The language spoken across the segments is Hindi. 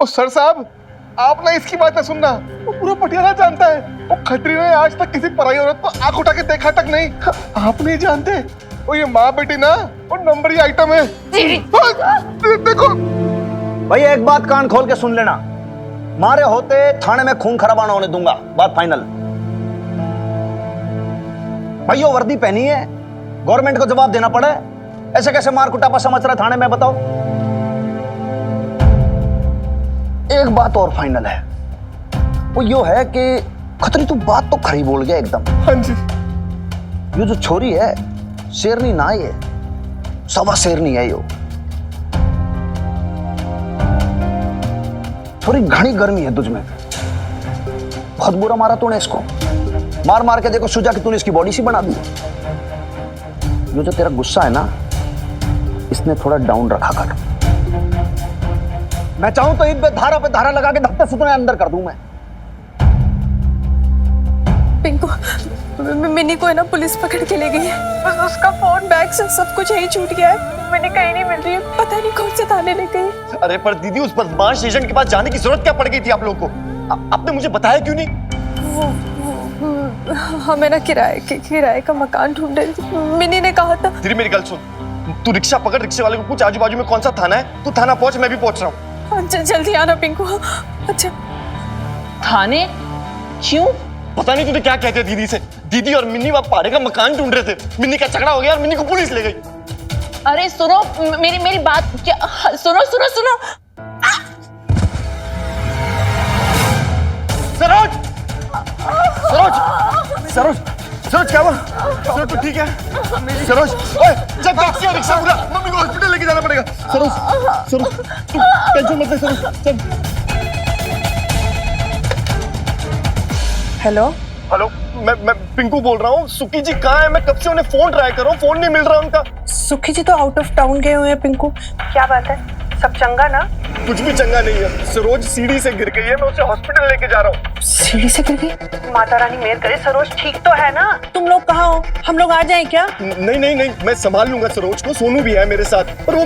ओ सर साहब, आप ना इसकी बात ना सुनना। वो पूरा पटियाला जानता है। वो खत्री ने आज तक किसी पराई औरत को आंख उठा के देखा तक नहीं। आप नहीं जानते। वो ये माँ बेटी ना वो नंबर ही आइटम है। देखो भाई एक बात कान खोल के सुन लेना, मारे होते थाने में खून खराबा ना होने दूंगा, बात फाइनल। भाई वो वर्दी पहनी है, गवर्नमेंट को जवाब देना पड़े, ऐसे कैसे मार कुटापा समझ रहा थाने में, बताओ। एक बात और फाइनल है, वो यो है कि खतरी तू बात तो खरी बोल गया एकदम। हाँ जी। ये जो छोरी है शेरनी ना, ये सवा शेरनी है। यो थोड़ी घनी गर्मी है तुझमें, बहुत बुरा मारा तूने इसको। मार मार के देखो सुजा कि तूने इसकी बॉडी सी बना दी। ये जो तेरा गुस्सा है ना, इसने थोड़ा डाउन रखा कर। मैं चाहूं तो इन पे धारा लगा के धक्के से तुम्हें अंदर कर दूं मैं। पिंकू, मिनी को है ना पुलिस पकड़ के ले गई है। बस उसका फोन, बैग से सब कुछ यही छूट गया है। मिनी कहीं नहीं मिल रही है, पता नहीं कौन से थाने ले गई। अरे पर दीदी, उस बदमाश एजेंट के पास जाने की जरूरत क्या पड़ गई थी आप लोगों को? आपने मुझे बताया क्यों नहीं? हमें ना किराए का मकान ढूंढ रही थी। मिनी ने कहा था। दीदी मेरी गल सुन, तू रिक्शा पकड़, रिक्शे वाले को पूछ आजू बाजू में कौन सा थाना है। तू थाना पहुंच, मैं भी पहुंच रहा हूँ। जल्दी आना पिंकू। अच्छा थाने क्यों? पता नहीं तुझे क्या कहते दीदी से। दीदी और मिन्नी वहां पहाड़े का मकान ढूंढ रहे थे। मिन्नी का झगड़ा हो गया और मिन्नी को पुलिस ले गई। अरे सुनो, मेरी बात क्या, सुनो। सरोज क्या हुआ? सरोज तू ठीक है? सरोज, ओए जब टैक्सी और रिक्शा बुला, मम्मी को हॉस्पिटल लेके जाना पड़ेगा। सरोज तू टेंशन मत ले। सरोज चल। हेलो मैं पिंकू बोल रहा हूँ। सुकी जी कहाँ है? मैं कब से उन्हें फोन ट्राई कर रहा हूँ, फोन नहीं मिल रहा उनका। सुखी जी तो आउट ऑफ टाउन गए हुए हैं पिंकू। क्या बात है, सब चंगा ना? कुछ भी चंगा नहीं है। सरोज सीढ़ी से गिर गई है, मैं उसे हॉस्पिटल लेके जा रहा हूँ। सीढ़ी से गिर गई? माता रानी मेहर करे, सरोज ठीक तो है ना? तुम लोग कहाँ हो, हम लोग आ जाएं क्या? नहीं, मैं संभाल लूंगा सरोज को। सोनू भी है मेरे साथ। पर वो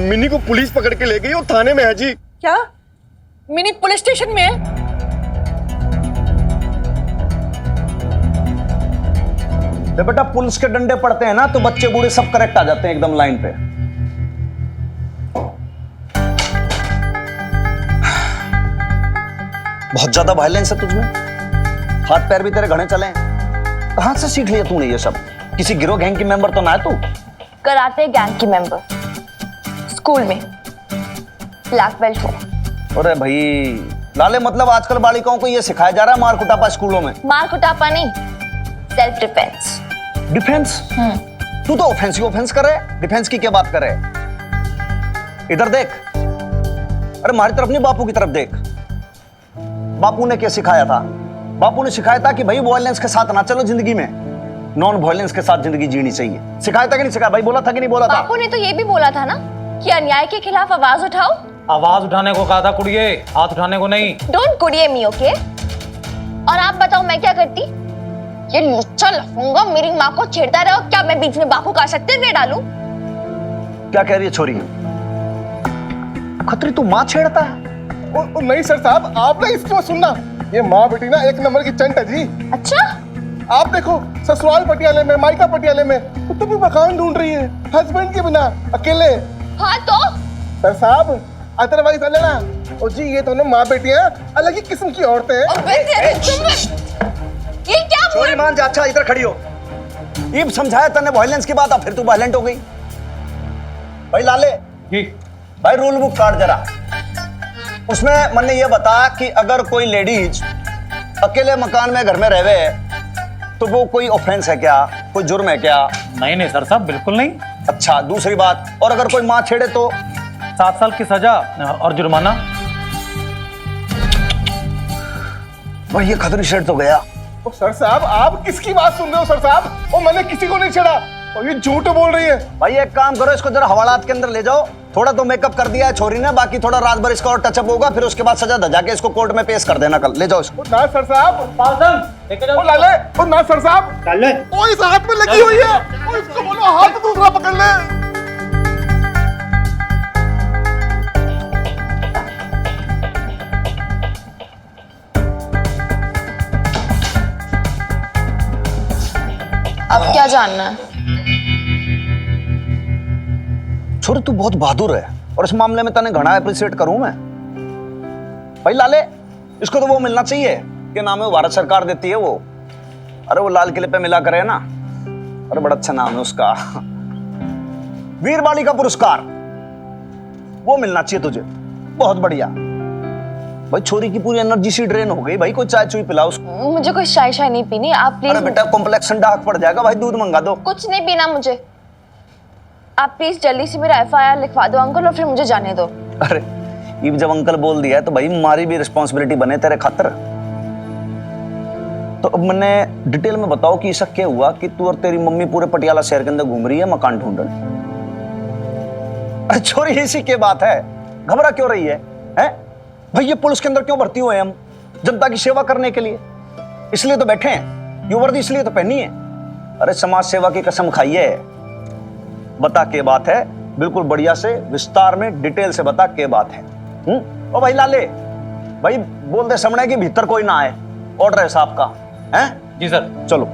मिनी को पुलिस पकड़ के ले गई और थाने में है जी। क्या मिनी पुलिस स्टेशन में है? बेटा पुलिस के डंडे पड़ते हैं ना तो बच्चे बूढ़े सब करेक्ट आ जाते हैं एकदम लाइन पे। बहुत ज्यादा वायलेंस है तुझमें, हाथ पैर भी तेरे घने चले हैं। कहां से सीख लिया तूने ये सब? किसी गिरोह गैंग की मेंबर तो ना है तू? कराटे गैंग की मेंबर, स्कूल में ब्लैक बेल्ट हो। अरे भाई लाले, मतलब आजकल बालिकाओं को ये सिखाया जा रहा है मार कुटापा स्कूलों में? मार कुटापा नहीं, सेल्फ डिफेंस। डिफेंस? तू तो ऑफेंस कर रहे, डिफेंस की क्या बात कर रहे? इधर देख, अरे हमारी तरफ नहीं, बापू की तरफ देख। बापू ने क्या सिखाया था? बापू ने सिखाया था कि भाई वॉयलेंस के साथ ना चलो जिंदगी में, नॉन वॉयलेंस के साथ जिंदगी जीनी चाहिए। सिखाया था कि नहीं सिखाया भाई? बोला था कि नहीं बोला था? बापू ने तो ये भी बोला था ना कि अन्याय के खिलाफ आवाज उठाओ। आवाज उठाने को कहा था कुड़िए, हाथ उठाने को नहीं। डोंट कुड़िए मी, ओके? और आप बताओ मैं क्या करती? ये लुच्चा लफूंगा मेरी माँ को छेड़ता रहे, क्या मैं बीच में बापू का सत्याग्रह डालूं? क्या कह रही है छोरी? खतरी तू माँ छेड़ता है? नहीं सर साहब, आप ना इसकी बात सुनना। ये माँ बेटी ना एक नंबर की चंट है जी। अच्छा, आप देखो ससुराल पटियाले में, मायका पटियाले में, तो भी मकान ढूंढ रही है हस्बैंड के बिना, अकेले। हाँ तो सर साहब अदरवाइज ना, ओ जी ये दोनों माँ बेटियां अलग ही किस्म की औरतें हैं। ये क्या छोरी मान जा, अच्छा इधर खड़ी हो। ये समझाया तने वायलेंस की बात, अब फिर तू वायलेंट हो गई। भाई लाले जी भाई, रूल बुक कार्ड जरा। उसमें मैंने ये बता कि अगर कोई लेडीज अकेले मकान में घर में रहवे तो वो कोई ऑफेंस है क्या, कोई जुर्म है क्या? नहीं सर साहब, बिल्कुल नहीं। अच्छा दूसरी बात, और अगर कोई माँ छेड़े तो? 7 साल की सजा और जुर्माना। भाई ये खतरी शेड तो गया। ओ सर साहब आप किसकी बात सुन रहे हो सर साहब? ओ मैंने किसी को नहीं छेड़ा और ये झूठ बोल रही है। भाई एक काम करो, इसको जरा हवालात के अंदर ले जाओ। थोड़ा तो मेकअप कर दिया है छोरी ने, बाकी थोड़ा रात भर इसका और टचअप होगा, फिर उसके बाद सजा धजा के इसको कोर्ट में पेश कर देना कल। ले जाओ इसको। ना सर साहब, ओ लाले, ओ ना सर साहब, लाले, ओ इस हाथ में लगी हुई है, ओ इसको बोलो हाथ दूसरा पकड़ ले। अब क्या जानना है? छोरी तू बहुत बहादुर है और इस मामले में तने घना अप्रिशिएट करूं मैं। भाई लाले, इसको तो वो मिलना चाहिए कि नाम है वो भारत सरकार देती है वो। अरे वो लाल किले पे मिला करे ना, अरे बड़ा अच्छा नाम है उसका, वीर बालिका पुरस्कार, वो मिलना चाहिए तुझे। बहुत बढ़िया भाई, छोरी की पूरी एनर्जी सी ड्रेन हो गई भाई, कोई चाय चुई पिलाओ उसको। मुझे कोई चाय शाय नहीं पीनी, आप अरे प्लीज। बेटा कॉम्प्लेक्शन डार्क पड़ जाएगा भाई, दूध मंगा दो। कुछ नहीं पीना मुझे, आप प्लीज जल्दी से मेरा FIR लिखवा दो अंकल, और फिर मुझे जाने दो। अरे ये जब अंकल बोल दिया है तो भाई हमारी भी रिस्पॉन्सिबिलिटी बने तेरे खातर। तो अब मैंने डिटेल में बताओ कि ऐसा क्या हुआ कि तू और तेरी मम्मी पूरे पटियाला शहर के अंदर घूम रही है मकान ढूंढने। अरे छोरी इसी की बात है, घबरा क्यों रही है? हैं भाई ये पुलिस के अंदर क्यों भर्ती हुए हम? जनता की सेवा करने के लिए, इसलिए तो बैठे हैं। ये वर्दी इसलिए तो पहनी है। अरे समाज सेवा की कसम खाइए। बता के बात है, बिल्कुल बढ़िया से विस्तार में डिटेल से बता के बात है। ओ भाई लाले भाई, बोल दे सामने कि भीतर कोई ना आए, ऑर्डर है साहब का। हैं जी सर। चलो।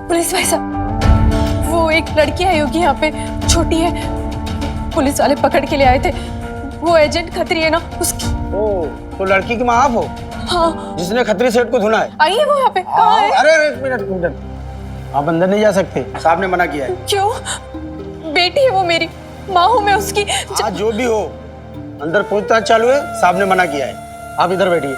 पुलिस भाई साहब, वो एक लड़की आई होगी यहाँ पे, छोटी है, पुलिस वाले पकड़ के ले आए थे। वो एजेंट खतरी है ना उसकी। ओ, तो लड़की की माँ आप हो हाँ, जिसने खतरी सेठ को धुना है? आई है वो यहाँ पे? कहाँ है? अरे अरे, एक मिनट एक मिनट, आप अंदर नहीं जा सकते, साहब ने मना किया है। क्यों? बेटी है वो मेरी, माँ हूँ मैं उसकी। हाँ जो भी हो, अंदर पूछताछ चालू है, साहब ने मना किया है। आप इधर बैठिए।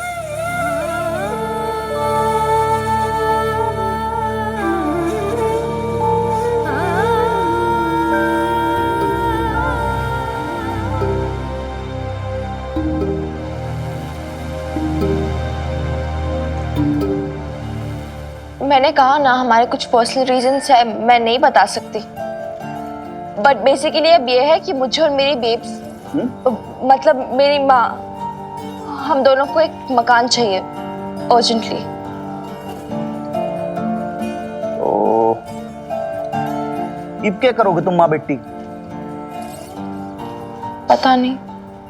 मैंने कहा ना, हमारे कुछ पर्सनल रीजंस है, मैं नहीं बता सकती। बट बेसिकली अब ये है कि मुझे और मेरी बेब्स, मतलब मेरी माँ, हम दोनों को एक मकान चाहिए अर्जेंटली। ओ, अब क्या करोगे तुम माँ बेटी? पता नहीं।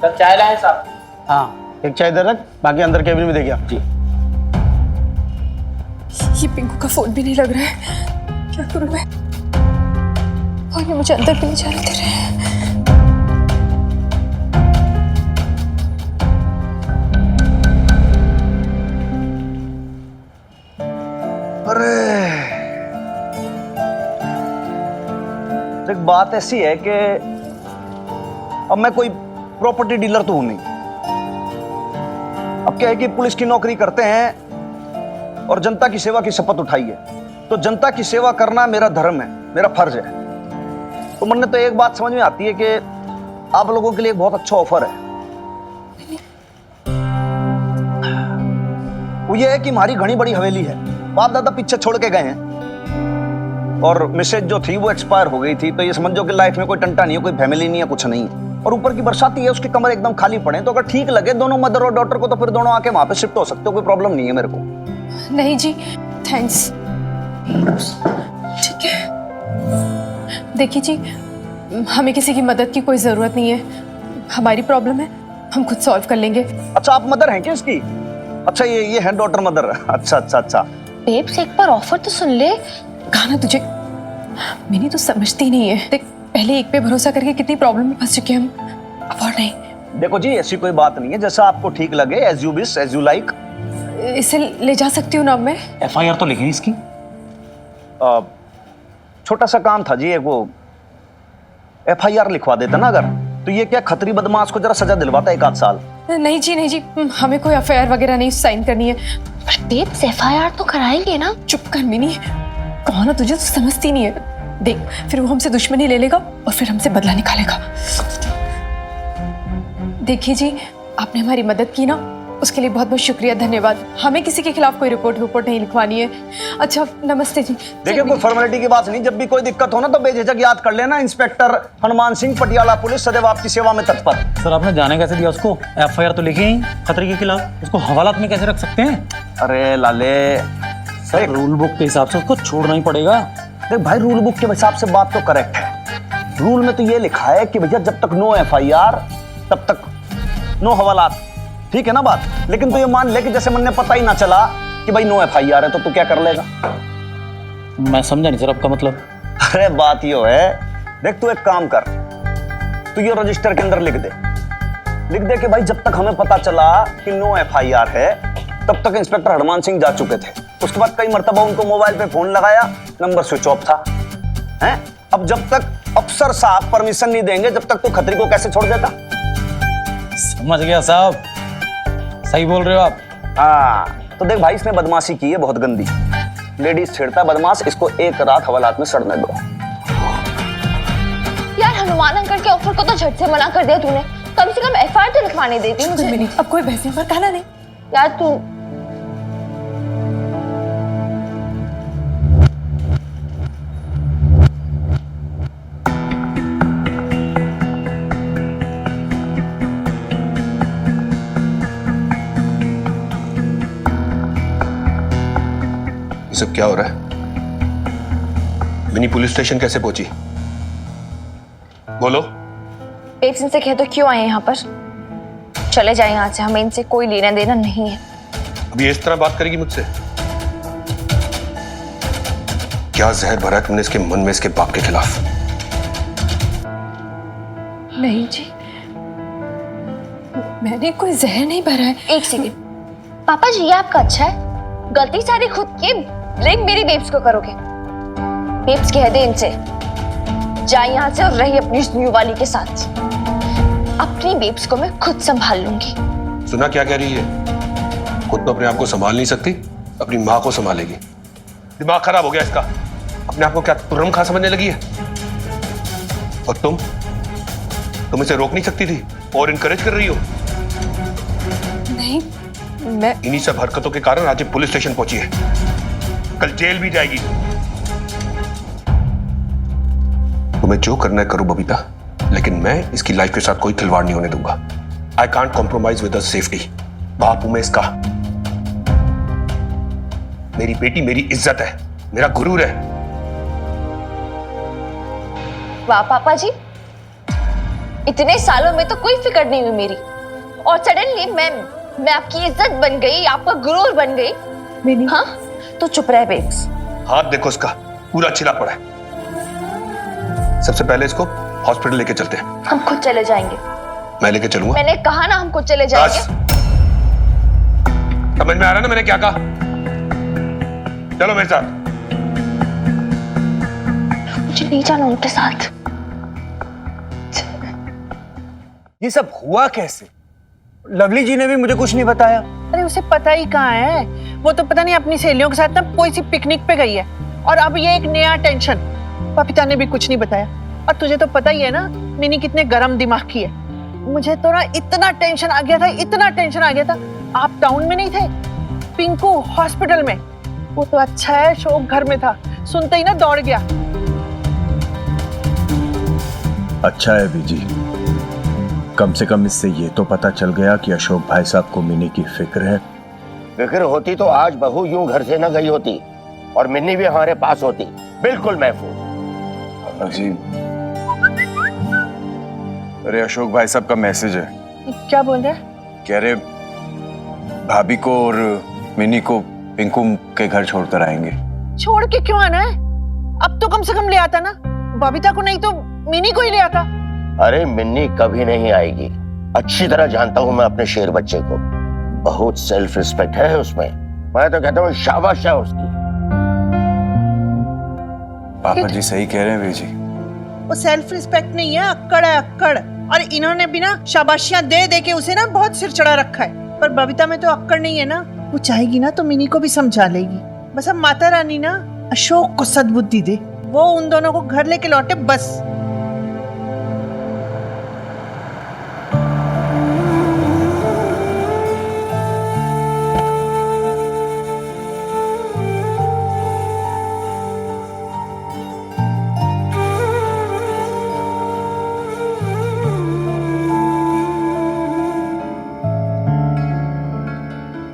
सर चाय लाए साहब? हाँ, एक चाय इधर रख, बाकी अंदर केबिन में देखिए आप। जी। ये पिंकू का फोन भी नहीं लग रहा है, क्या करूं मैं? और ये मुझे अंदर भी नहीं जाने दे रहे हैं। अरे देख, बात ऐसी है कि अब मैं कोई प्रॉपर्टी डीलर तो हूं नहीं। अब क्या है कि पुलिस की नौकरी करते हैं और जनता की सेवा की शपथ उठाई है, तो जनता की सेवा करना मेरा धर्म है, मेरा फर्ज है। तो मन में तो एक बात समझ में आती है कि आप लोगों के लिए एक बहुत अच्छा ऑफर है। वो ये है कि हमारी घनी बड़ी हवेली है, बाप दादा पीछे छोड़ के गए हैं, और मिसेज जो थी वो एक्सपायर हो गई थी। तो ये समझो कि लाइफ में कोई टंटा नहीं है, कोई फैमिली नहीं है, कुछ नहीं है। और ऊपर की बरसाती है, उसके कमरे एकदम खाली पड़े। तो अगर ठीक लगे दोनों मदर और डॉटर को, तो फिर दोनों आके वहां पे शिफ्ट हो सकते हो, कोई प्रॉब्लम नहीं है मेरे को। नहीं जी, थैंक्स। ठीक है, देखिए जी, हमें किसी की मदद की कोई जरूरत नहीं है। हमारी प्रॉब्लम है, हम खुद सॉल्व कर लेंगे। अच्छा, आप मदर हैं क्या इसकी? अच्छा, ये है डॉटर मदर। अच्छा अच्छा अच्छा। बेब्स एक बार ऑफर तो सुन ले। गाना तुझे, मैंने तो समझती नहीं है। देख, पहले एक पे भरोसा करके कितनी प्रॉब्लम में फंस चुके हम, अब और नहीं। देखो जी, ऐसी कोई बात नहीं है, जैसा आपको ठीक लगे, as you wish, as you like. इसे ले जा सकती हूँ ना अब मैं? FIR तो लिखी इसकी। छोटा सा काम था जी, एक वो FIR लिखवा देता ना अगर, तो ये क्या खतरी बदमाश को जरा सजा दिलवाता 1 आध साल। नहीं जी, नहीं जी, हमें कोई FIR वगैरह नहीं साइन करनी है। बेब्स FIR तो कराएंगे ना? चुप कर मिनी, कहो ना, तुझे तो समझती नहीं है। देख, फिर वो हमसे दुश्मनी ले लेगा और फिर हमसे बदला निकालेगा। देखिए जी, आपने हमारी मदद की ना, उसके लिए बहुत बहुत शुक्रिया, धन्यवाद। हमें किसी के खिलाफ कोई रिपोर्ट नहीं लिखवानी है। अच्छा, नमस्ते जी। देखिए, कोई फॉर्मेलिटी की बात नहीं, जब भी कोई दिक्कत हो ना तो बेझिझक याद कर लेना, इंस्पेक्टर हनुमान सिंह, पटियाला पुलिस, सदैव आपकी सेवा में तत्पर। सर आपने जाने कैसे दिया उसको? FIR तो लिखी ही खतरे के खिलाफ, उसको हवालात में कैसे रख सकते हैं? अरे लाले, सर रूल बुक के हिसाब से उसको छोड़ना ही पड़ेगा। देख भाई, रूल बुक के हिसाब से बात तो करेक्ट है। रूल में तो ये लिखा है कि भैया जब तक नो FIR तब तक नो हवालात, ठीक है ना बात? लेकिन तू ये मान ले कि जैसे मन ने पता ही ना चला कि भाई नो FIR है, तो तू क्या कर लेगा? मैं समझा नहीं सर आपका मतलब। अरे बात यो है, देख तू एक काम कर, तू ये रजिस्टर के अंदर लिख दे कि भाई जब तक हमें पता चला कि नो FIR है तब तक इंस्पेक्टर हरमान सिंह जा चुके थे। उसके बाद कई मर्तबा उनको मोबाइल पे फोन लगाया, नंबर स्विच ऑफ था। हैं? अब जब तक अफसर साहब परमिशन नहीं देंगे जब तक तू खतरी को कैसे छोड़ देता? समझ गया साहब, सही बोल रहे हो आप। हाँ, तो देख भाई इसने बदमाशी की है बहुत गंदी, लेडीज छेड़ता है बदमाश, इसको एक रात हवालात में सड़ने दो। यार हनुमान अंकल के ऑफर को तो झट से मना कर दिया तूने, कम से कम FIR तो लिखवाने देती मुझे। मिनी अब कोई बहस पर कहना नहीं। यार तू ये सब क्या हो रहा है? मिनी पुलिस स्टेशन कैसे पहुंची? बोलो। बेब्स इनसे कह दो क्यों आए यहाँ पर, चले जाए यहाँ से, हमें इनसे कोई लेना देना नहीं है। अभी इस तरह बात करेगी मुझसे? क्या जहर भरा है तुमने इसके मन में इसके बाप के खिलाफ? नहीं जी, मैंने कोई जहर नहीं भरा है। एक सेकंड, पापा जी ये आपका अच्छा है, गलती सारी खुद की, ब्लेम मेरी बेब्स को करोगे। बेब्स कह दे इनसे जाए यहाँ से और रही अपनी उस न्यू वाली के साथ। अपनी बेब्स को मैं खुद संभाल लूंगी। सुना क्या कह रही है? खुद तो अपने आप को संभाल नहीं सकती, अपनी माँ को संभालेगी। दिमाग खराब हो गया इसका। अपने आप को क्या तुरम खा समझने लगी है? और तुम इसे रोक नहीं सकती थी और इनकरेज कर रही हो। नहीं, मैं इन्हीं सब हरकतों के कारण आज ये पुलिस स्टेशन पहुंची है, कल जेल भी जाएगी। तुम्हें जो करना है करो बबीता, लेकिन मैं इसकी लाइफ के साथ कोई खिलवाड़ नहीं होने दूंगा। I can't compromise with safety. बाप हूं मैं इसका। मेरी बेटी मेरी इज्जत है, मेरा गुरूर है। वाह पापा जी, इतने सालों में तो कोई फिक्र नहीं हुई मेरी, और सडनली मैं आपकी इज्जत बन गई, आपका गुरूर बन गई। हाँ तो चुप रहे बेब्स। हाथ देखो इसका, पूरा छिला पड़ा है। सबसे पहले इसको हॉस्पिटल लेके चलते हैं। हम खुद चले जाएंगे। मैं लेके चलूंगा। मैंने कहा ना हम खुद चले जाएंगे। समझ में आ रहा ना मैंने क्या कहा? चलो मेरे साथ। मुझे नहीं जाना उनके साथ। ये सब हुआ कैसे? लवली जी ने भी मुझे कुछ नहीं बताया। अरे उसे पता ही कहाँ है, वो तो पता नहीं अपनी सहेलियों के साथ ना कोई सी पिकनिक पे गई है, और अब ये एक नया टेंशन। पपीता ने भी कुछ नहीं बताया, और तुझे तो पता ही है ना मिनी कितने गरम दिमाग की है। मुझे तो ना इतना टेंशन आ गया था, इतना टेंशन आ गया था। आप टाउन में नहीं थे, पिंकू हॉस्पिटल में। वो तो अच्छा है शोक घर में था, सुनते ही ना दौड़ गया। अच्छा है बीजी, कम से कम इससे ये तो पता चल गया कि अशोक भाई साहब को मिनी की फिक्र है। फिक्र होती तो आज बहू यूं घर से न गई होती और मिन्नी भी हमारे पास होती, बिल्कुल महफूज। अजी, अरे अशोक भाई साहब का मैसेज है। क्या बोल रहे? कह रहे भाभी को और मिनी को पिंकू के घर छोड़कर आएंगे। छोड़ के क्यों आना है? अब तो कम से कम ले आता ना, बबीता को नहीं तो मिनी को ही ले आता। अरे मिन्नी कभी नहीं आएगी, अच्छी तरह जानता हूं मैं अपने शेर बच्चे को। बहुत सेल्फ रिस्पेक्ट है उसमें, मैं तो कहता हूँ शाबाश है उसकी। पापा जी सही कह रहे हैं बीजी। वो सेल्फ रिस्पेक्ट नहीं है, अक्कड़ है अक्कड़। और इन्होंने भी ना शाबाशियां दे दे के उसे ना बहुत सिर चढ़ा रखा है। पर बबीता में तो अक्कड़ नहीं है ना, वो चाहेगी ना तो मिनी को भी समझा लेगी। बस अब माता रानी ना अशोक को सद्बुद्धि दे, वो उन दोनों को घर लेके लौटे बस।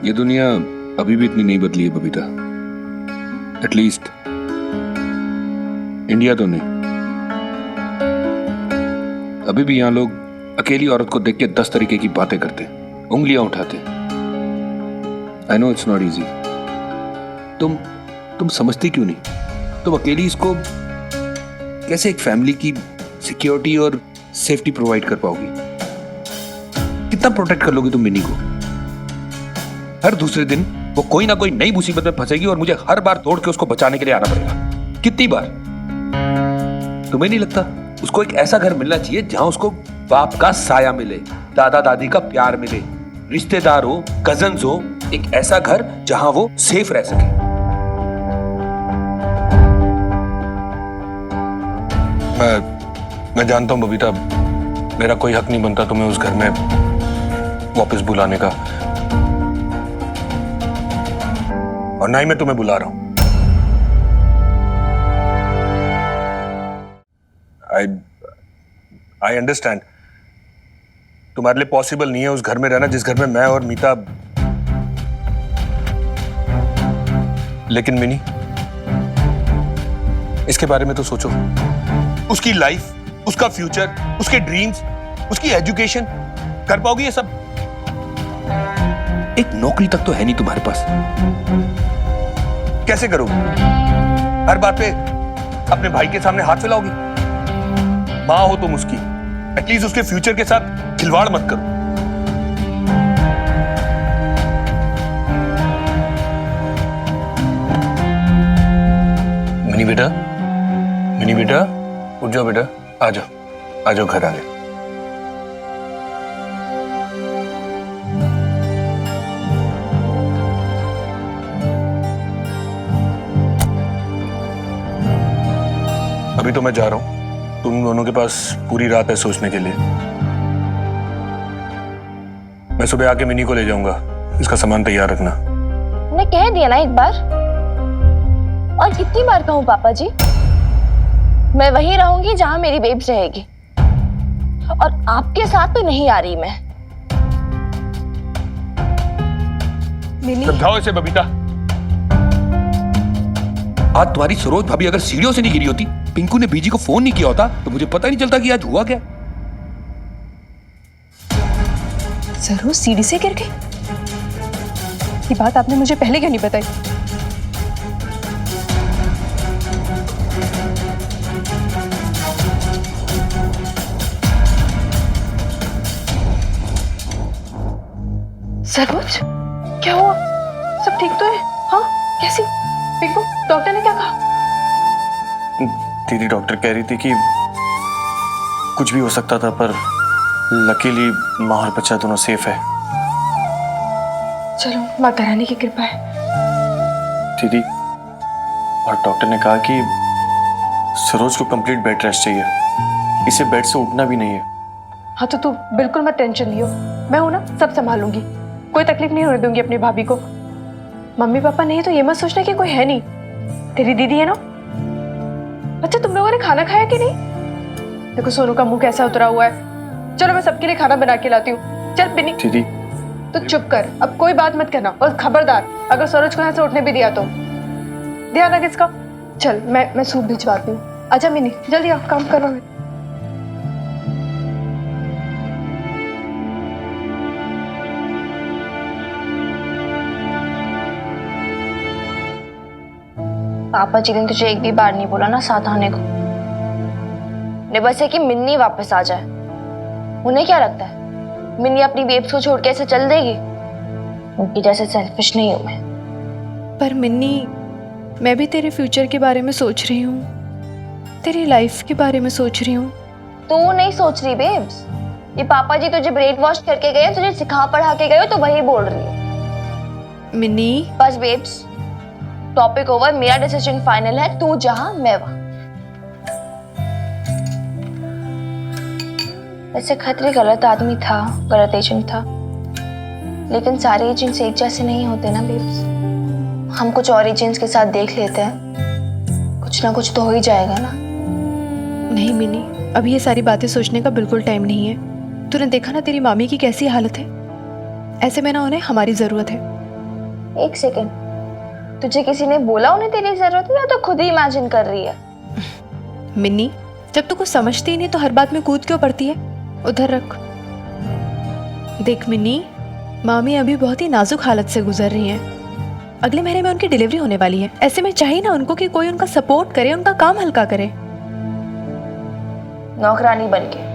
ये दुनिया अभी भी इतनी नहीं बदली है बबीता, एटलीस्ट इंडिया तो नहीं। अभी भी यहाँ लोग अकेली औरत को देख के 10 तरीके की बातें करते, उंगलियां उठाते। I know it's not easy. तुम समझती क्यों नहीं? तुम अकेली इसको कैसे एक फैमिली की सिक्योरिटी और सेफ्टी प्रोवाइड कर पाओगी? कितना प्रोटेक्ट कर लोगी तुम मिनी को? हर दूसरे दिन वो कोई ना कोई नई मुसीबत में फंसेगी और मुझे हर बार तोड़ के उसको बचाने के लिए आना पड़ेगा। कितनी बार? तुम्हें नहीं लगता उसको एक ऐसा घर मिलना चाहिए जहां उसको बाप का साया मिले, दादा दादी का प्यार मिले, रिश्तेदार हो, कजन्स हो, एक ऐसा घर जहां वो सेफ रह सके। मैं जानता हूं बबीता, मेरा कोई हक नहीं बनता तुम्हें उस घर में वापस बुलाने का, और ना ही मैं तुम्हें बुला रहा हूं। आई अंडरस्टैंड तुम्हारे लिए पॉसिबल नहीं है उस घर में रहना जिस घर में मैं और मीता, लेकिन मिनी इसके बारे में तो सोचो। उसकी लाइफ, उसका फ्यूचर, उसके ड्रीम्स, उसकी एजुकेशन, कर पाओगी ये सब? एक नौकरी तक तो है नहीं तुम्हारे पास, कैसे करोगी? हर बात पे अपने भाई के सामने हाथ फैलाओगी? मां हो तुम उसकी, एटलीस्ट उसके फ्यूचर के साथ खिलवाड़ मत करो। मिनी बेटा उठ जाओ बेटा, आ जाओ घर आ गए। अभी तो मैं जा रहा हूं, तुम दोनों के पास पूरी रात है सोचने के लिए। मैं सुबह आके मिनी को ले जाऊंगा, इसका सामान तैयार रखना। मैंने कह दिया ना एक बार, और कितनी बार कहूं पापा जी? मैं वहीं रहूंगी जहां मेरी बेब्स रहेगी, और आपके साथ तो नहीं आ रही मैं। समझाओ इसे बबीता। आज तुम्हारी सरोज भाभी अगर सीढ़ियों से नहीं गिरी होती, पिंकू ने बीजी को फोन नहीं किया होता, तो मुझे पता ही नहीं चलता कि आज हुआ क्या। सरोज सीढ़ी से गिर गई? ये बात आपने मुझे पहले क्यों नहीं बताई? सरोज, क्या हुआ? सब ठीक तो है? हाँ, कैसी? पिंकू, डॉक्टर ने क्या कहा? दीदी डॉक्टर कह रही थी कि कुछ भी हो सकता था, पर लकीली माँ और बच्चा दोनों सेफ है। चलो, माता रानी की कृपा है। दीदी, और डॉक्टर ने कहा कि सरोज को कंप्लीट बेड रेस्ट चाहिए, इसे बेड से उठना भी नहीं है। हाँ तो तू बिल्कुल मत टेंशन लियो, मैं हूं ना, सब संभालूंगी, कोई तकलीफ नहीं होने दूंगी अपनी भाभी को। मम्मी पापा नहीं तो ये मत सोचना कि कोई है नहीं, तेरी दीदी है ना। अच्छा, तुम लोगों ने खाना खाया कि नहीं? देखो सोनू का मुंह कैसा उतरा हुआ है। चलो मैं सबके लिए खाना बना के लाती हूँ। चल बिन्नी, दीदी तो चुप कर, अब कोई बात मत करना, और खबरदार अगर सरोज को यहाँ से उठने भी दिया तो ध्यान रख इसका। चल मैं सूप भिजवाती हूँ। आजा मिनी, जल्दी आओ, काम करो। पापा जी ने तुझे एक भी बार नहीं बोला ना साथ आने को? ने बस है कि मिन्नी वापस आ जाए। उन्हें क्या लगता है मिन्नी अपनी बेब्स को छोड़ के ऐसे चल देगी? उनकी जैसे सेल्फिश नहीं हूं मैं। पर मिन्नी, मैं भी तेरे फ्यूचर के बारे में सोच रही हूँ, तेरी लाइफ के बारे में सोच रही हूँ। तू नहीं सोच रही बेब्स, ये पापा जी तुझे ब्रेन वॉश करके गए, तुझे सिखा पढ़ा के गए, तो वही बोल रही है। मिन्नी बस बेब्स, टॉपिक ओवर, मेरा डिसीजन फाइनल है, तू जहां मैं वहां। वैसे खतरे गलत आदमी था, गलत एजेंट था, लेकिन सारे एजेंट्स एक जैसे नहीं होते ना बेब्स। हम कुछ और एजेंट्स के साथ देख लेते हैं, कुछ ना कुछ तो हो ही जाएगा ना। नहीं मिनी, अभी ये सारी बातें सोचने का बिल्कुल टाइम नहीं है। तूने देखा ना तेरी मामी की कैसी हालत है, ऐसे में ना उन्हें हमारी जरूरत है। एक सेकेंड, तुझे किसी ने बोला उन्हें तेरी जरूरत है, या तो खुद ही इमेजिन कर रही है? मिन्नी, जब तू कुछ समझती ही नहीं तो हर बात में कूद क्यों पड़ती है? उधर रख। देख मिनी, मामी अभी बहुत ही नाजुक हालत से गुजर रही हैं। अगले महीने में उनकी डिलीवरी होने वाली है। ऐसे में चाहिए ना उनको कि कोई उनका सपोर्ट करे, उनका काम हल्का करे। नौकरानी बन के।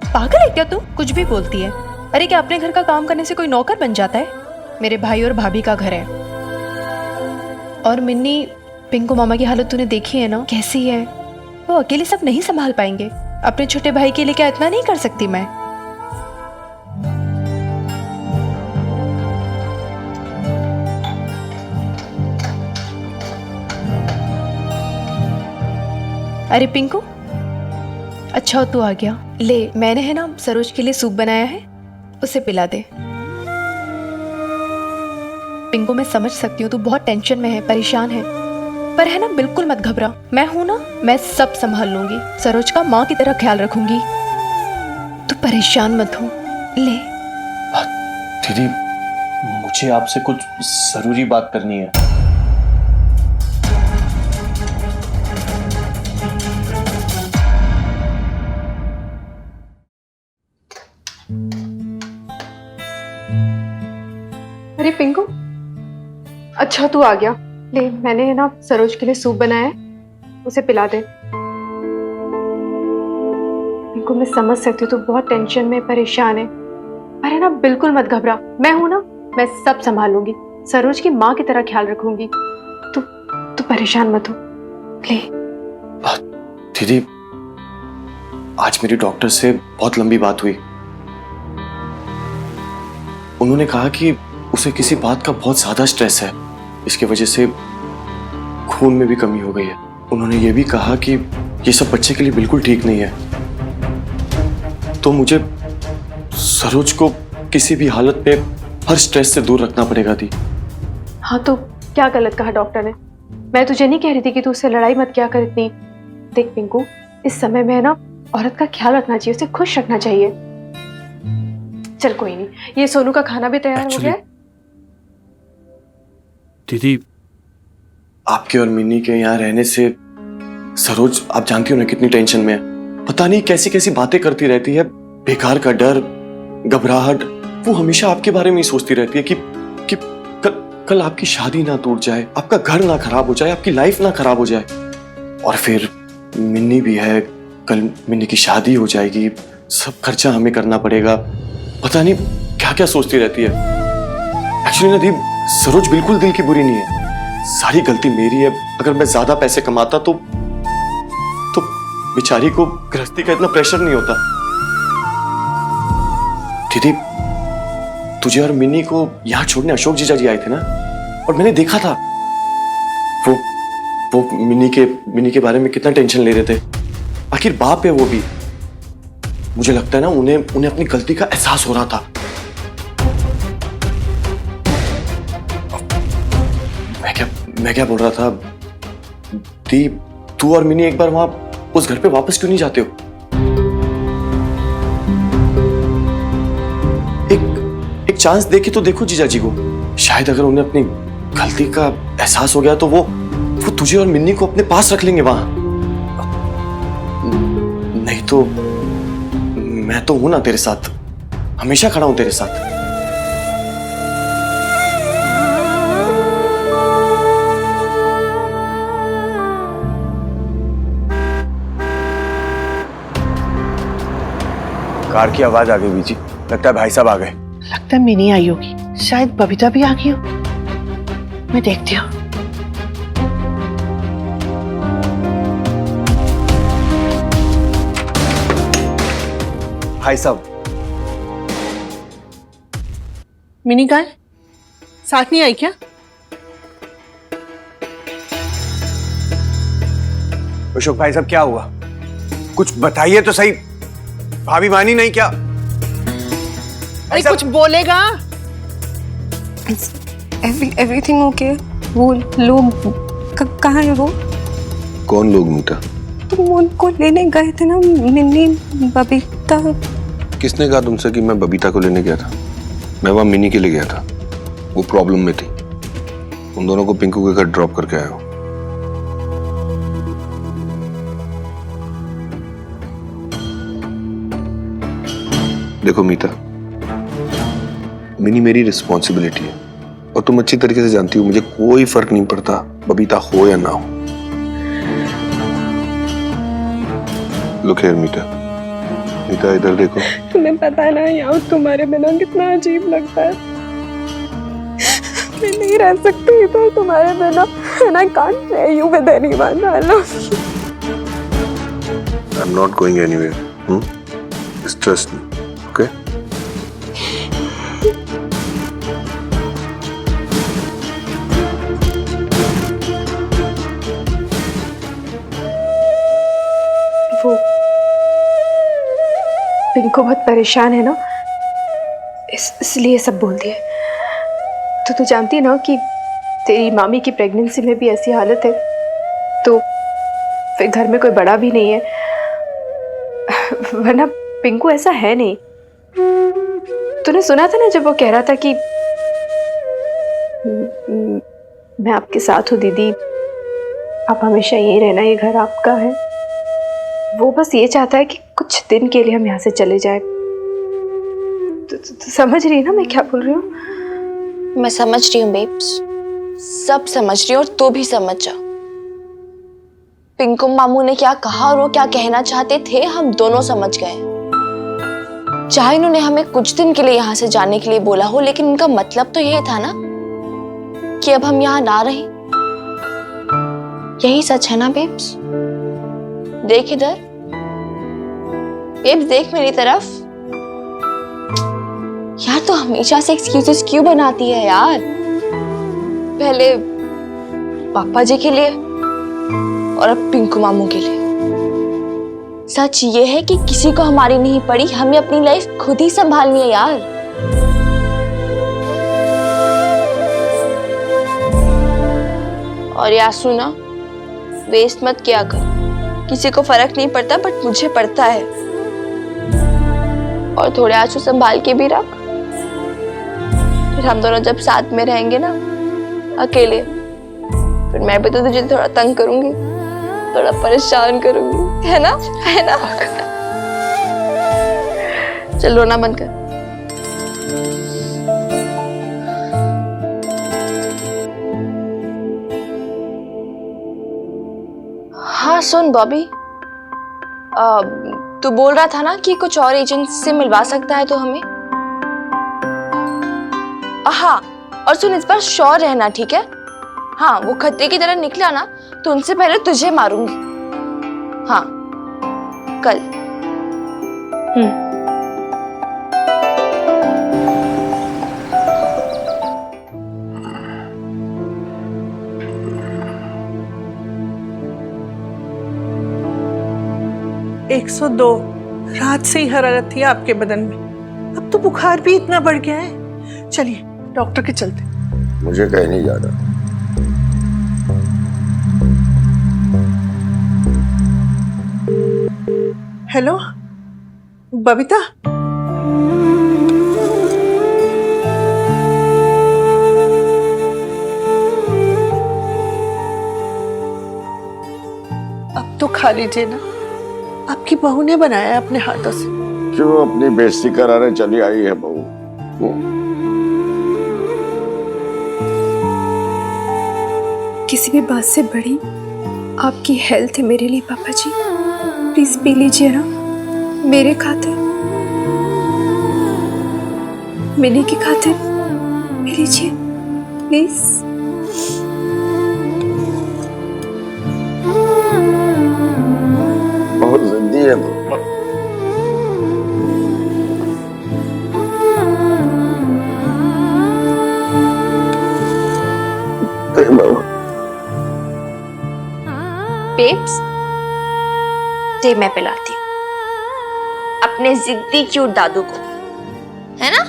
पागल है क्या तू? कुछ भी बोलती है। अरे क्या अपने घर का काम करने से कोई नौकर बन जाता है? मेरे भाई और भाभी का घर है। और मिन्नी, पिंकू मामा की हालत तूने देखी है ना, कैसी है? वो अकेले सब नहीं संभाल पाएंगे। अपने छोटे भाई के लिए क्या इतना नहीं कर सकती मैं? अरे पिंकू, अच्छा तू आ गया। ले, मैंने है ना सरोज के लिए सूप बनाया है, उसे पिला दे। पिंकू, मैं समझ सकती हूँ तू बहुत टेंशन में है, परेशान है, पर है ना बिल्कुल मत घबरा। मैं हूं ना, मैं सब संभाल लूंगी। सरोज का माँ की तरह ख्याल रखूंगी। तू परेशान मत हो। ले। दीदी, मुझे आपसे कुछ जरूरी बात करनी है। अरे पिंकू, अच्छा तू आ गया। ले, मैंने है ना सरोज के लिए सूप बनाया है, उसे पिला दे। पिंकू, मैं समझ सकती हूँ तू बहुत टेंशन में, परेशान है, पर है ना बिल्कुल मत घबरा। मैं हूं ना, मैं सब संभाल लूंगी। सरोज की माँ की तरह ख्याल रखूंगी। तू परेशान मत हो। ले। दीदी, आज मेरी डॉक्टर से बहुत लंबी बात हुई। उन्होंने कहा कि उसे किसी बात का बहुत ज्यादा स्ट्रेस है, इसकी वजह से खून में भी कमी हो गई है। उन्होंने ये भी कहा कि ये सब बच्चे के लिए बिल्कुल ठीक नहीं है। तो मुझे सरोज को किसी भी हालत में हर स्ट्रेस से दूर रखना पड़ेगा दी। हाँ, तो क्या गलत कहा डॉक्टर ने? मैं तुझे नहीं कह रही थी कि तू उससे लड़ाई मत किया कर इतनी। देख पिंकू, इस समय में ना औरत का ख्याल रखना चाहिए, उसे खुश रखना चाहिए। चल कोई नहीं, ये सोनू का खाना भी तैयार हो गया है। दीदी, आपके और मिन्नी के यहाँ रहने से सरोज, आप जानती हो ना कितनी टेंशन में है। पता नहीं कैसी कैसी बातें करती रहती है, बेकार का डर, घबराहट। वो हमेशा आपके बारे में ही सोचती रहती है कि कल आपकी शादी ना टूट जाए, आपका घर ना खराब हो जाए, आपकी लाइफ ना खराब हो जाए। और फिर मिन्नी भी है, कल मिन्नी की शादी हो जाएगी, सब खर्चा हमें करना पड़ेगा। पता नहीं क्या क्या सोचती रहती है। एक्चुअली ना दी, सरोज बिल्कुल दिल की बुरी नहीं है, सारी गलती मेरी है। अगर मैं ज्यादा पैसे कमाता तो बेचारी को गृहस्थी का इतना प्रेशर नहीं होता। दीदी, तुझे और मिन्नी को यहाँ छोड़ने अशोक जीजा जी आए थे ना, और मैंने देखा था वो मिन्नी के बारे में कितना टेंशन ले रहे थे। आखिर बाप है वो भी। मुझे लगता है ना उन्हें अपनी गलती का एहसास हो रहा था। मैं क्या बोल रहा था दी, तू और मिनी एक बार वहां उस घर पे वापस क्यों नहीं जाते हो? एक चांस देके तो देखो जीजा जी को। शायद अगर उन्हें अपनी गलती का एहसास हो गया तो वो तुझे और मिन्नी को अपने पास रख लेंगे वहां। नहीं तो मैं तो हूं ना तेरे साथ, हमेशा खड़ा हूं तेरे साथ। कार की आवाज आ गई बीजी, लगता है भाई साहब आ गए। लगता है मिनी आई होगी, शायद बबीता भी आ गई हो। मैं देखती हूँ। भाई साहब। मिनी कहाँ है? साथ नहीं आई क्या? अशोक भाई साहब, क्या हुआ? कुछ बताइए तो सही। भाभी मानी नहीं क्या? अरे कुछ बोलेगा? Everything okay. वो लोग कहाँ है? वो कौन लोग मीता? तुम उनको लेने गए थे ना, मिन्नी, बबीता। किसने कहा तुमसे कि मैं बबीता को लेने गया था? मैं वहां मिनी के लिए गया था, वो प्रॉब्लम में थी। उन दोनों को पिंकू के घर ड्रॉप करके आया हूं। देखो मीता, मिनी मेरी रिस्पॉन्सिबिलिटी है और तुम अच्छी तरीके से जानती हो मुझे कोई फर्क नहीं पड़ता बबीता हो या ना हो। लुक हियर मीता, मीता इधर देखो। तुम्हें पता है ना यहाँ तुम्हारे बिना कितना अजीब लगता है। मैं नहीं रह सकती तो तुम्हारे बिना, and I can't share you with anyone. I love you. I'm not going anywhere. Just trust me, okay? वो पिंको बहुत परेशान है ना, इसलिए सब बोल दिए। तो तू जानती है ना कि तेरी मामी की प्रेगनेंसी में भी ऐसी हालत है, तो फिर घर में कोई बड़ा भी नहीं है, वरना पिंकू ऐसा है नहीं। तूने सुना था ना जब वो कह रहा था कि मैं आपके साथ हूँ दीदी, आप हमेशा यहीं रहना, ये घर आपका है। वो बस ये चाहता है कि कुछ दिन के लिए हम यहाँ से चले जाए। तो समझ रही है ना मैं क्या बोल रही हूँ? मैं समझ रही हूँ बेब्स, सब समझ रही हूँ और तू भी समझ जा। पिंकू मामू ने क्या कहा और वो क्या कहना चाहते थे हम दोनों समझ गए। चाहे इन्होंने हमें कुछ दिन के लिए यहाँ से जाने के लिए बोला हो, लेकिन उनका मतलब तो यही था ना कि अब हम यहाँ ना रहें। यही सच है ना बेब्स? देख इधर बेब्स, देख मेरी तरफ। यार तो हमेशा से एक्सक्यूजेस क्यों बनाती है यार? पहले पापा जी के लिए और अब पिंकू मामू के लिए। सच ये है कि किसी को हमारी नहीं पड़ी, हमें अपनी लाइफ खुद ही संभालनी है यार। और यार सुना, वेस्ट मत किया कर, किसी को फर्क नहीं पड़ता बट मुझे पड़ता है। और थोड़े आंसू संभाल के भी रख, फिर हम दोनों जब साथ में रहेंगे ना अकेले, फिर मैं भी तो तुझे थोड़ा तंग करूंगी, थोड़ा परेशान करूंगी, है ना? है ना? चल रोना बंद कर। हाँ सुन बॉबी, तू बोल रहा था ना कि कुछ और एजेंट से मिलवा सकता है तो हमें। हाँ, और सुन इस बार श्योर रहना, ठीक है? हाँ, वो खतरे की तरह निकला ना तो उनसे पहले तुझे मारूंगी। हाँ, कल। एक 102 रात से ही हरारत थी आपके बदन में, अब तो बुखार भी इतना बढ़ गया है। चलिए डॉक्टर के चलते। मुझे कहीं नहीं जाना। हेलो बबीता, अब तो खा लीजिए ना, आपकी बहू ने बनाया है अपने हाथों से। क्यों अपनी बेइज्जती कराने चली आई है बहू? किसी भी बात से बड़ी आपकी हेल्थ है मेरे लिए पापा जी। प्लीज पी लीजिए ना, मेरे खातिर, मिनी की खातिर पी लीजिए प्लीज। बहुत जिद्दी है वो। बेब्स, दे मैं पिलाती हूँ अपने जिद्दी क्यूट दादू को, है ना?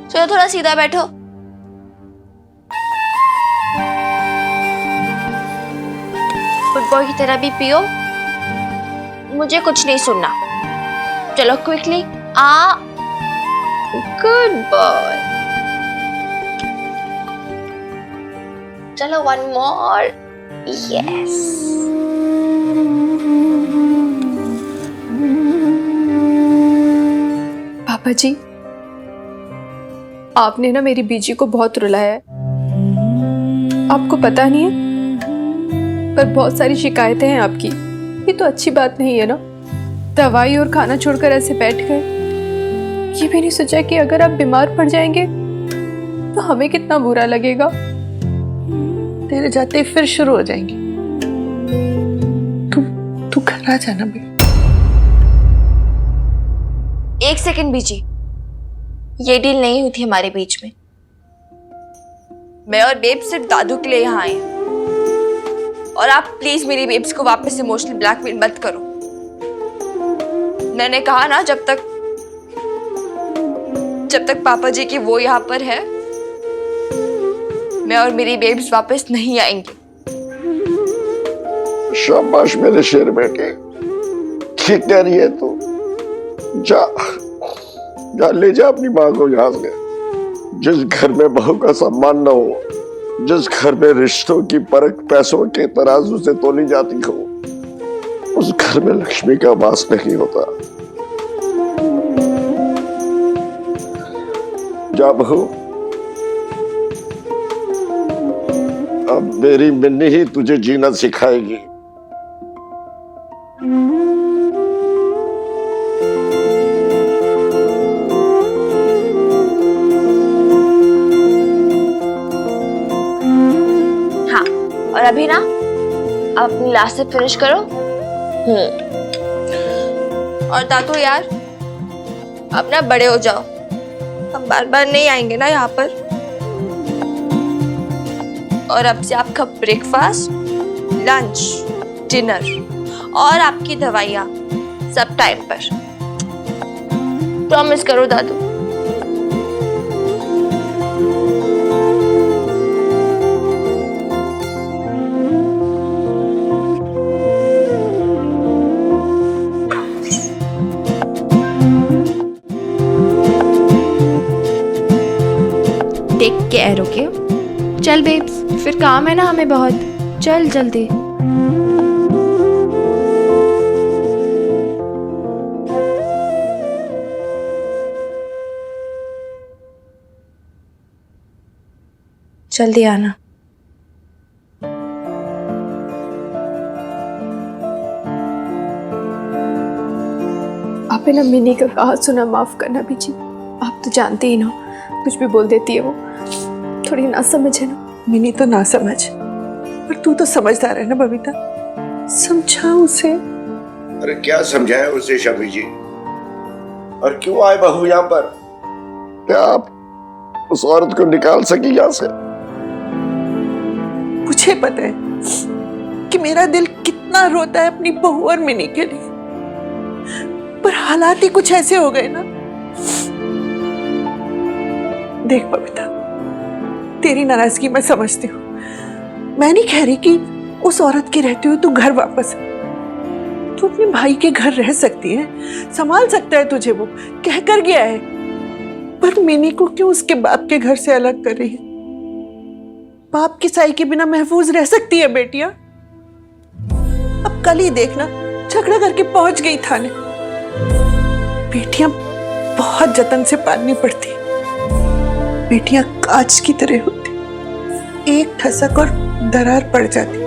चलो थोड़ा सीधा बैठो। गुड बॉय की तरह भी पियो, मुझे कुछ नहीं सुनना। चलो क्विकली आ, गुड बॉय। चलो वन मोर, यस। पापा जी, आपने ना मेरी बीजी को बहुत रुलाया है। आपको पता नहीं है, पर बहुत सारी शिकायतें हैं आपकी। ये तो अच्छी बात नहीं है ना। दवाई और खाना छोड़कर ऐसे बैठ गए। ये भी नहीं सोचा कि अगर आप बीमार पड़ जाएंगे तो हमें कितना बुरा लगेगा। तेरे जाते ही फिर शुरू हो जाएंगे। तू घर आ जाना बेटा। एक सेकंड बीजी, ये डील नहीं हुई थी हमारे बीच में। मैं और बेब सिर्फ दादू के लिए यहाँ आए हैं। और आप प्लीज मेरी बेब्स को वापस इमोशनल ब्लैकमेल मत करो। मैंने कहा ना, जब तक पापा जी की वो यहाँ पर है, मैं और मेरी बेब्स वापस नहीं आएंगे। शाबाश मेरे शेर बेटे, ठीक कह रही है तू। जा ले जा अपनी माँ को यहाँ से। जिस घर में बहू का सम्मान न हो, जिस घर में रिश्तों की परख पैसों के तराजू से तोली जाती हो, उस घर में लक्ष्मी का वास नहीं होता। जा बहू, अब मेरी मिन्नी ही तुझे जीना सिखाएगी। और अभी ना आप अपनी लास्ट से फिनिश करो। और दादू यार, आप ना बड़े हो जाओ, हम बार बार नहीं आएंगे ना यहाँ पर। और अब से आपका ब्रेकफास्ट, लंच, डिनर और आपकी दवाइयाँ सब टाइम पर। प्रॉमिस करो दादू। Take care, okay? चल बेब्स, फिर काम है ना हमें बहुत। चल जल्दी। जल्दी आना। आपने ना मिनी का कहा सुना माफ करना बीजी। आप तो जानते ही ना, कुछ भी बोल देती है वो। थोड़ी ना समझ है ना। मिनी तो ना समझ, पर तू तो समझदार है ना बबीता। समझा उसे। अरे क्या समझाया उसे शमी जी? और क्यों आए बहू यहाँ पर? क्या आप उस औरत को निकाल सकी यहाँ से? मुझे पता है कि मेरा दिल कितना रोता है अपनी बहू और मिनी के लिए, पर हालात ही कुछ ऐसे हो गए ना। देख बबीता, तेरी नाराजगी मैं समझती हूँ। मैं नहीं कह रही कि उस औरत के रहते हुए तू घर वापस आ। तू अपने भाई के घर रह सकती है, संभाल सकता है तुझे, वो कह कर गया है। पर मिनी को क्यों उसके बाप के घर से अलग कर रही है? बाप की साई के बिना महफूज रह सकती है बेटियां? अब कल ही देखना, झगड़ा करके पहुंच गई थाने। बेटियां बहुत जतन से पालनी पड़ती है। बेटियां कांच की तरह होती, एक ठसक और दरार पड़ जाती।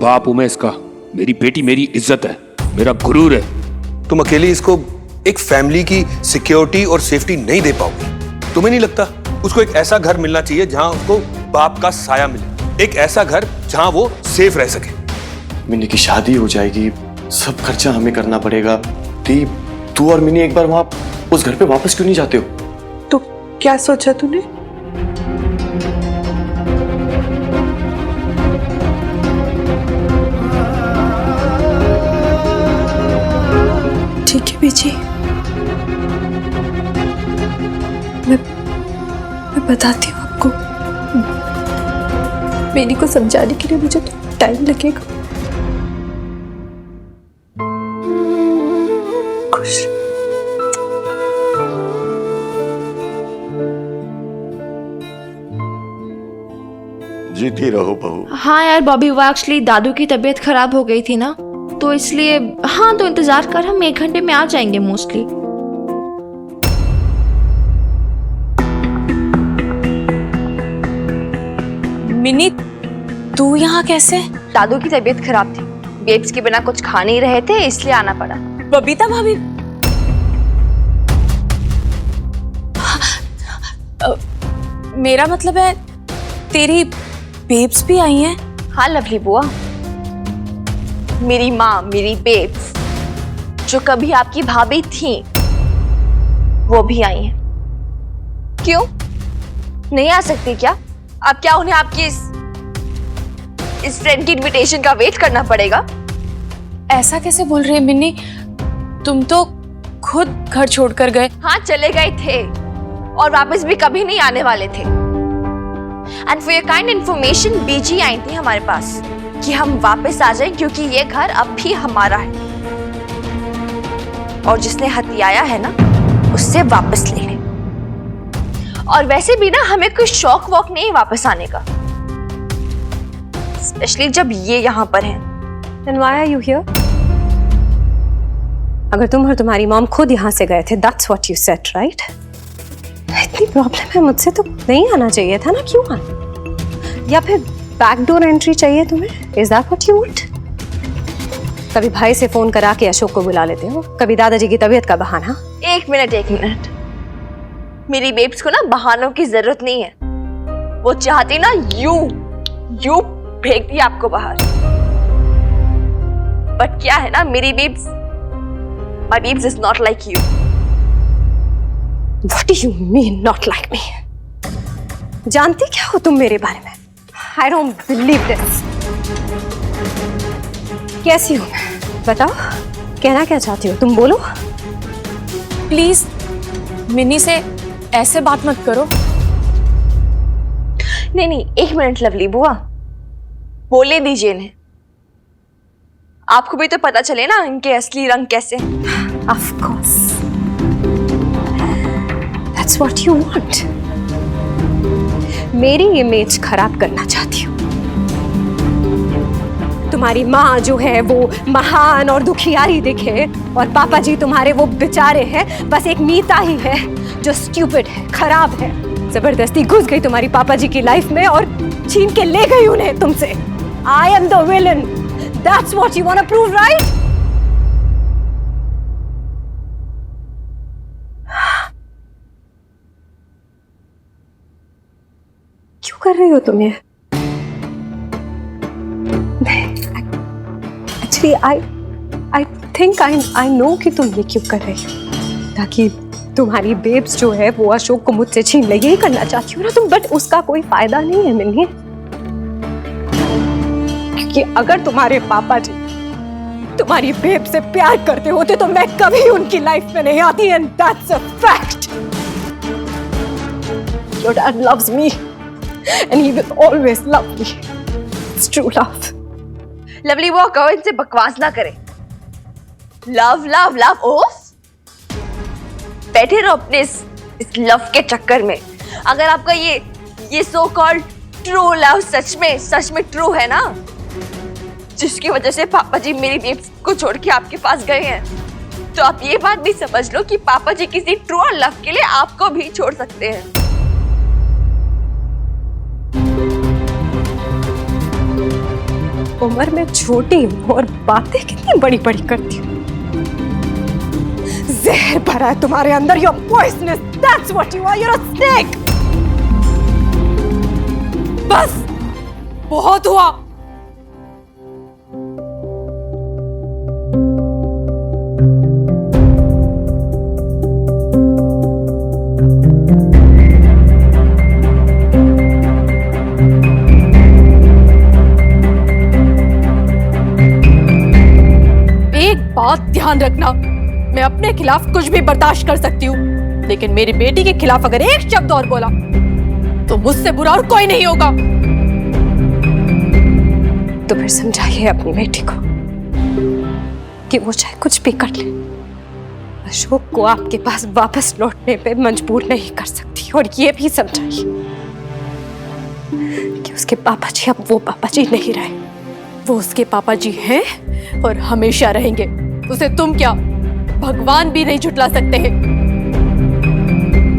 बाप हूं मैं इसका। मेरी बेटी मेरी इज्जत है, मेरा गुरूर है। तुम अकेली इसको एक फैमिली की सिक्योरिटी और सेफ्टी नहीं दे पाओगी। तुम्हें नहीं लगता उसको एक ऐसा घर मिलना चाहिए जहां उसको बाप का साया मिले, एक ऐसा घर जहां वो सेफ रह सके? मिनी की शादी हो जाएगी, सब खर्चा हमें करना पड़ेगा। दी, तू और मिनी एक बार वहां उस घर पे वापस क्यों नहीं जाते हो? तो क्या सोचा तूने? ठीक है बीजी, मैं बताती हूँ आपको। मिनी को समझाने के लिए मुझे तो टाइम लगेगा। खुश जीती रहो बहू। हाँ यार बॉबी, वो एक्चुअली दादू की तबीयत खराब हो गई थी ना, तो इसलिए हाँ, तो इंतजार कर, हम 1 घंटे में आ जाएंगे मोस्टली। मिनी, तू यहाँ कैसे? दादू की तबीयत खराब थी, बेब्स के बिना कुछ खा नहीं रहे थे, इसलिए आना पड़ा। बबीता भाभी, मेरा मतलब है तेरी बेब्स भी आई हैं? हाँ लवली बुआ, मेरी माँ, मेरी बेब्स जो कभी आपकी भाभी थी वो भी आई हैं। क्यों नहीं आ सकती क्या? अब क्या उन्हें आपकी इस फ्रेंड की इनविटेशन का वेट करना पड़ेगा? ऐसा कैसे बोल रही है मिन्नी, तुम तो खुद घर छोड़कर गए। हाँ चले गए थे और वापस भी कभी नहीं आने वाले थे। And for your kind information, बीजी आई थी हमारे पास कि हम वापस आ जाएं क्योंकि ये घर अब भी हमारा है और जिसने हथियाया है ना उससे वापस ले लें। और वैसे भी ना हमें कोई शौक वॉक नहीं वापस आने का, स्पेशली जब ये यहाँ पर हैं। Then why are you here? अगर तुम और तुम्हारी मॉम खुद यहाँ से गए थे, that's what you said, right? इतनी प्रॉब्लम है मुझसे तो नहीं आना चाहिए था ना, क्यों आना? या फिर बैकडोर एंट्री चाहिए तुम्हें? Is that what you want? कभी भाई से फोन करा के अशोक को बुला लेते हो, कभी दादाजी की तबीयत का बहाना। एक मिनट, मेरी बेब्स को ना बहानों की जरूरत नहीं है। वो चाहती ना यू फेंक दी आपको बाहर। बट क्या है ना, मेरी babes, my babes is not like you. What do you mean not like me? जानती क्या हो तुम मेरे बारे में? I don't believe this. कैसी हूँ मैं? बताओ, कहना क्या चाहती हो तुम, बोलो। प्लीज मिन्नी से ऐसे बात मत करो। नहीं, 1 मिनट लवली बुआ, बोले दीजिए इन्हें, आपको भी तो पता चले ना इनके असली रंग कैसे। Of course. That's what you want. मेरी इमेज खराब करना चाहती हो। तुम्हारी माँ जो है वो महान और दुखियारी दिखे और पापा जी तुम्हारे वो बेचारे हैं, बस एक मीता ही है जो स्टूपिड है, खराब है, जबरदस्ती घुस गई तुम्हारी पापा जी की लाइफ में और छीन के ले गई उन्हें तुमसे। I am the villain. That's what you want to prove, right? क्यों कर रही हो तुम ये? Actually, I think I know कि तुम ये क्यों कर रही हो, ताकि तुम्हारी बेब्स जो है वो अशोक को मुझसे छीन ले। यही करना चाहती हो ना तुम, बट उसका कोई फायदा नहीं है मिन्नी, क्योंकि अगर तुम्हारे पापा जी तुम्हारी बेब से प्यार करते होते तो मैं कभी उनकी लाइफ में नहीं आती, and that's a fact. Your dad loves me and he will always love me. It's true love. Lovely वो कहो इनसे बकवास ना करे। लव लव लव, ओफ, बैठे रहो अपने इस लव के चक्कर में। अगर आपका ये सो कॉल्ड ट्रू लव सच में ट्रू है ना, जिसकी वजह से पापा जी मेरी बेब्स को छोड़ के आपके पास गए हैं, तो आप ये बात भी समझ लो कि पापा जी किसी ट्रू और लव के लिए आपको भी छोड़ सकते हैं। उम्र में छोटी हूँ और बातें कितनी बड़ी बड़ी करती हूँ। जहर भरा है तुम्हारे अंदर, you're poisonous, that's what you are, you're a snake। बस बहुत हुआ। बात ध्यान रखना, मैं अपने खिलाफ कुछ भी बर्दाश्त कर सकती हूँ, लेकिन मेरी बेटी के खिलाफ अगर एक शब्द और बोला तो मुझसे बुरा और कोई नहीं होगा। तो फिर समझाइए अपनी बेटी को कि वो चाहे कुछ भी कर ले, अशोक को आपके पास वापस लौटने पे मजबूर नहीं कर सकती। और ये भी समझाइए कि उसके पापा जी अब वो पापा जी नहीं रहे। वो उसके पापा जी हैं और हमेशा रहेंगे। उसे तुम क्या, भगवान भी नहीं झुठला सकते हैं।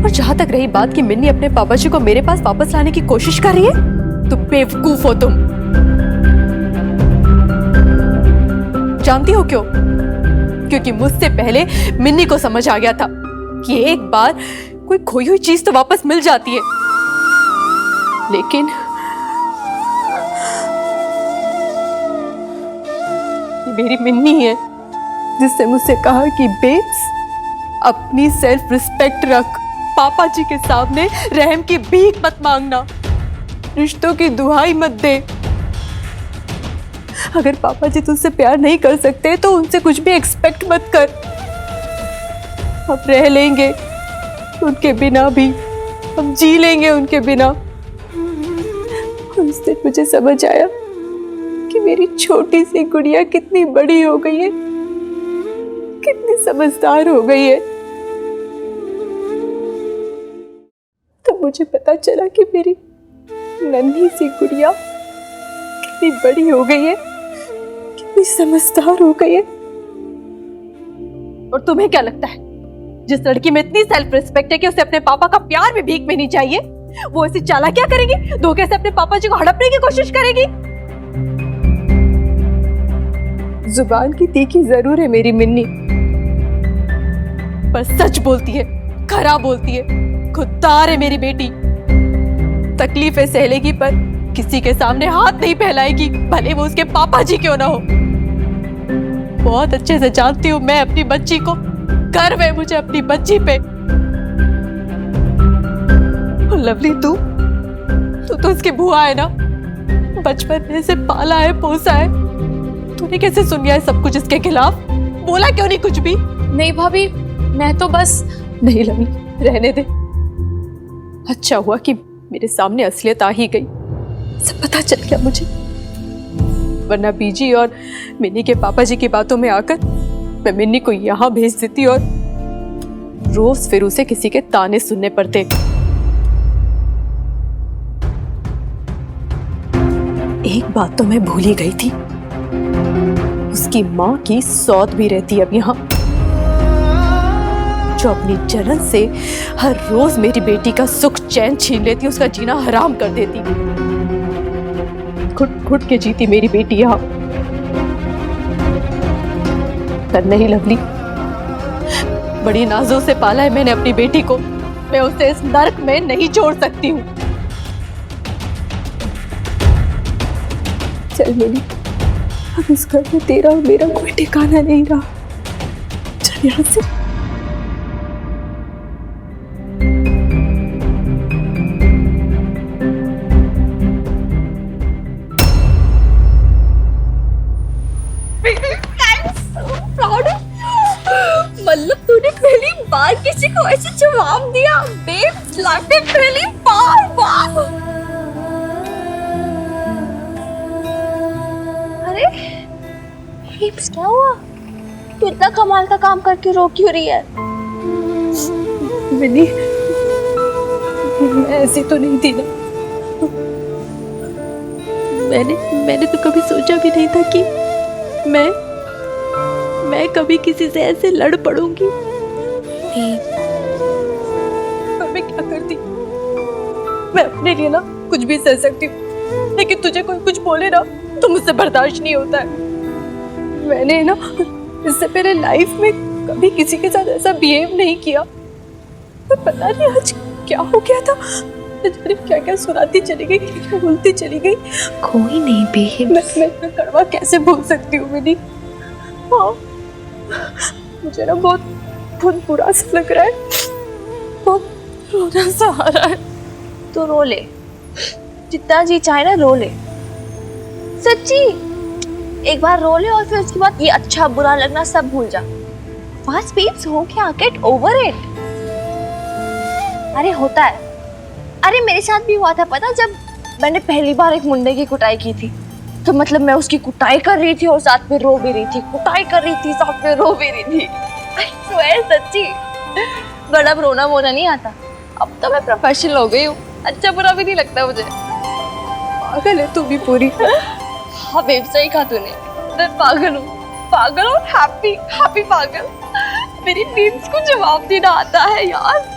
और जहां तक रही बात कि मिन्नी अपने पापा जी को मेरे पास वापस लाने की कोशिश कर रही है, तो बेवकूफ हो तुम। जानती हो क्यों? क्योंकि मुझसे पहले मिन्नी को समझ आ गया था कि एक बार कोई खोई हुई चीज तो वापस मिल जाती है, लेकिन मेरी मिन्नी है जिससे मुझसे कहा कि बेब्स, अपनी सेल्फ रिस्पेक्ट रख, पापा जी के सामने रहम की भीख मत मांगना, रिश्तों की दुहाई मत दे। अगर पापा जी तुझसे प्यार नहीं कर सकते तो उनसे कुछ भी एक्सपेक्ट मत कर। हम रह लेंगे उनके बिना भी, हम जी लेंगे उनके बिना। उस दिन मुझे समझ आया कि मेरी छोटी सी गुड़िया कितनी बड़ी हो गई है, कितनी समझदार हो गई है। तो मुझे पता चला कि मेरी नन्ही सी गुड़िया कितनी बड़ी हो गई है, कितनी समझदार हो गई है। और तुम्हें क्या लगता है, जिस लड़की में इतनी सेल्फ रिस्पेक्ट है कि उसे अपने पापा का प्यार भी भीख में नहीं चाहिए, वो ऐसी चालाकियां करेगी, धोखे से अपने पापा जी को हड़पने की कोशिश करेगी? जुबान की तीखी जरूर है मेरी मिन्नी, पर सच बोलती है, खरा बोलती है, खुददार है मेरी बेटी। तकलीफें सहलेगी पर किसी के सामने हाथ नहीं फैलाएगी, भले वो उसके पापा जी क्यों ना हो। बहुत अच्छे से जानती हूँ मैं अपनी बच्ची को, गर्व है मुझे अपनी बच्ची पे। लवली, तू तो उसकी बुआ है ना, बचपन में से पाला है, पोसा है। तूने कैसे सुन लिया है सब कुछ इसके खिलाफ? बोला क्यों नहीं कुछ भी? नहीं भाभी, मैं तो बस। नहीं लवली, रहने दे। अच्छा हुआ कि मेरे सामने असलियत आ ही गई, सब पता चल गया मुझे। वरना बीजी और मिन्नी के पापा जी की बातों में आकर मैं मिन्नी को यहाँ भेज देती और रोज फिर उसे किसी के ताने सुनने पड़ते। एक बात तो मैं भूल ही गई थी, उसकी माँ की सौत भी रहती अब यहाँ, जो अपनी जलन से हर रोज मेरी बेटी का सुख चैन छीन लेती, उसका जीना हराम कर देती। घुट घुट के जीती मेरी बेटी यहाँ। पर नहीं लवली, बड़ी नाजों से पाला है मैंने अपनी बेटी को, मैं उसे इस नर्क में नहीं छोड़ सकती हूँ। चल मिली, अब इस घर में तेरा और मेरा कोई ठिकाना नहीं रहा, चल यहाँ से। मतलब तूने पहली बार किसी को ऐसे जवाब दिया? बेब्स, लाइफ में पहली बार। वाह! अरे बेब्स, क्या हुआ? तू इतना कमाल का काम करके रो क्यों रही है? मिनी, मैं ऐसी तो नहीं थी ना। मैंने तो कभी सोचा भी नहीं था कि मैं कभी किसी से ऐसे लड़ पड़ूंगी। पर मैं क्या करती? मैं अपने लिए ना कुछ भी सह सकती हूँ, लेकिन तुझे कोई कुछ बोले ना तो मुझसे बर्दाश्त नहीं होता है। मैंने ना इससे पहले लाइफ में कभी किसी के साथ ऐसा बिहेव नहीं किया। पर पता नहीं आज क्या हो गया था, क्या क्या सुनाती चली गई, क्या बोलती चली गई। कोई नहीं बेब्स, मैं कड़वा कैसे बोल सकती हूँ मिनी? हाँ, मुझे ना बहुत बुरा सा लग रहा है, बहुत रोना सा आ रहा है। तो रो ले, जितना जी चाहे ना रो ले, सच्ची। एक बार रो ले और फिर उसके बाद ये अच्छा बुरा लगना सब भूल जा। बस बेब्स, हो क्या, गेट ओवर इट। अरे होता है, अरे मेरे साथ भी हुआ था पता, जब मैंने पहली बार एक मुंडे की कुटाई की थी, तो मतलब मैं उसकी कुटाई कर रही थी और साथ में रो भी रही थी, कुटाई कर रही थी साथ में रो भी रही थी। I swear, सच्ची। बड़ा रोना वोना नहीं आता, अब तो मैं प्रोफेशनल हो गई हूँ, अच्छा बुरा भी नहीं लगता मुझे। पागल है तू भी पूरी। हाँ बेब, सही कहा तूने, मैं पागल हूँ। पागल और हैप्पी हैप्पी पागल। मेरी नीड्स को जवाब देना आता है यार।